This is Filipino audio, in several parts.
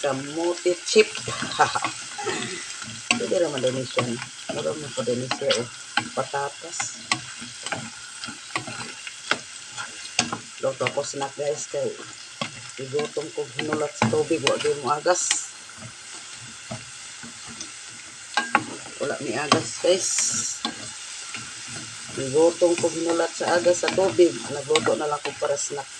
kamote chip. Pwede naman din siya. Meron mo pa din siya. Patatas. Luto ko snack guys. Kay igutom ko hinulat sa tubig. Wala din mo agas. Wala ni agas guys. Igutom ko hinulat sa agas sa tubig. Nagluto na lang ko para snack.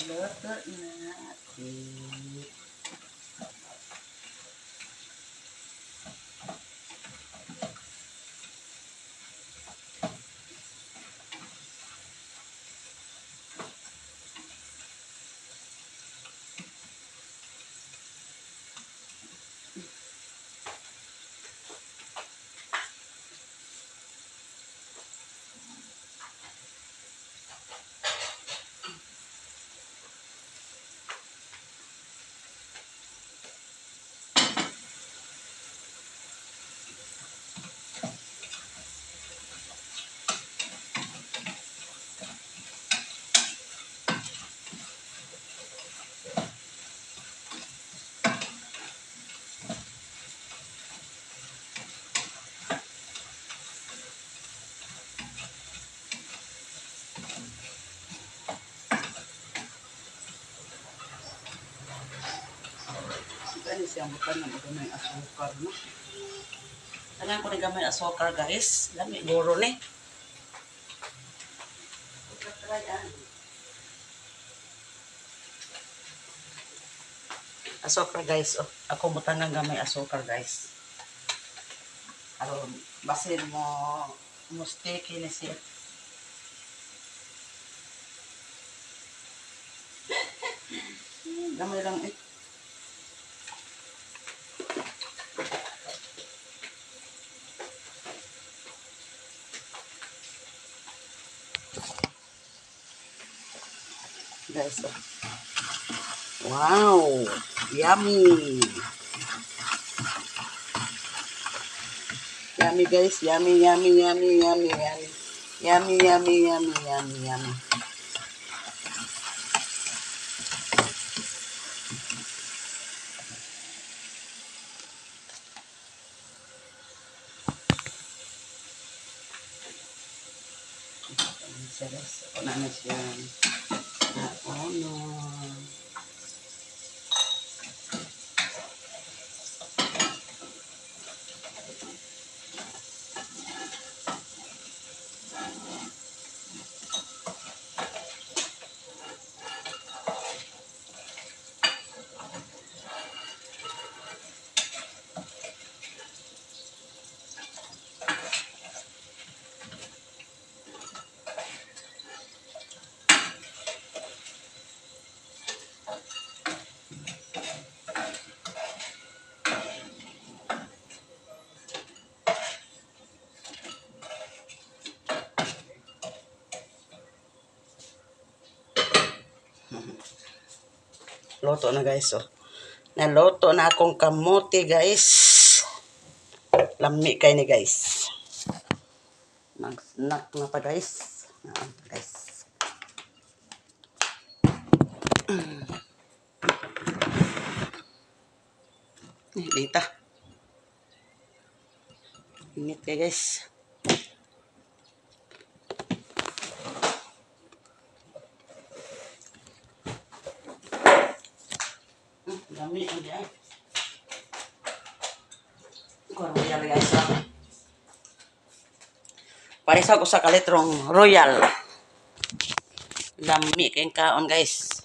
Luto natin. Ano siyang bukan na may asukar, no? Kailangan ko na gamay asukar, guys. Lami, guro ni. Asukar, guys. Oh, ako butangan gamay asukar, guys. Aron, basin mo sticky ni siya. Gamay lang eh. Guys, oh. Wow, yummy. Yummy guys, yummy, yummy, yummy, yummy, yummy. Yummy, yummy, yummy, yummy, yummy. Ako na siya. No. Loto na guys, oh. Naloto na akong kamote guys. Lami kay ni guys. Mag-snack na pa guys. Guys. Dita. Init kay guys. Dami ang diyan. Kurang royal guys. Parisa ko sa kalitrong royal. Dami kayong kaon guys.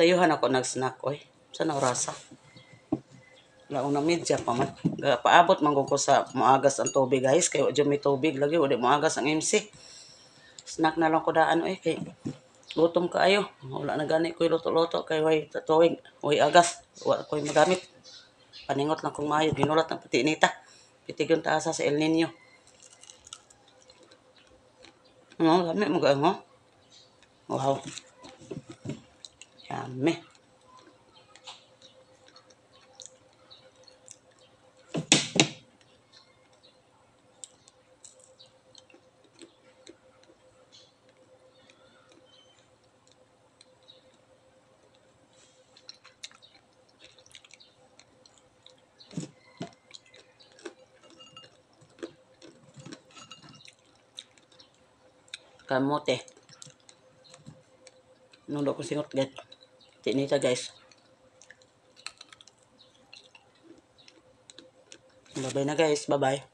Sayuhan ako nag-snack oy. Sana orasa. Laong na media pa man. Paabot man ko sa maagas ang tubig guys. Kaya dyan may tubig lagi. Wala maagas ang MC. Snack na lang ko daan oy. Kay gutom kaayo. Wala na gani ko luto-luto. Kay way tatuwing. Way agas. Wala ko magamit. Paningot lang kong maayo. Ginulat ng pati nita. Pitigon taasa sa El Nino. Ano? Gamit mo ga mo? Wow. Yummy. Kamote. Nundo ko singot guys. Tinita guys. Bye-bye na guys. Bye-bye.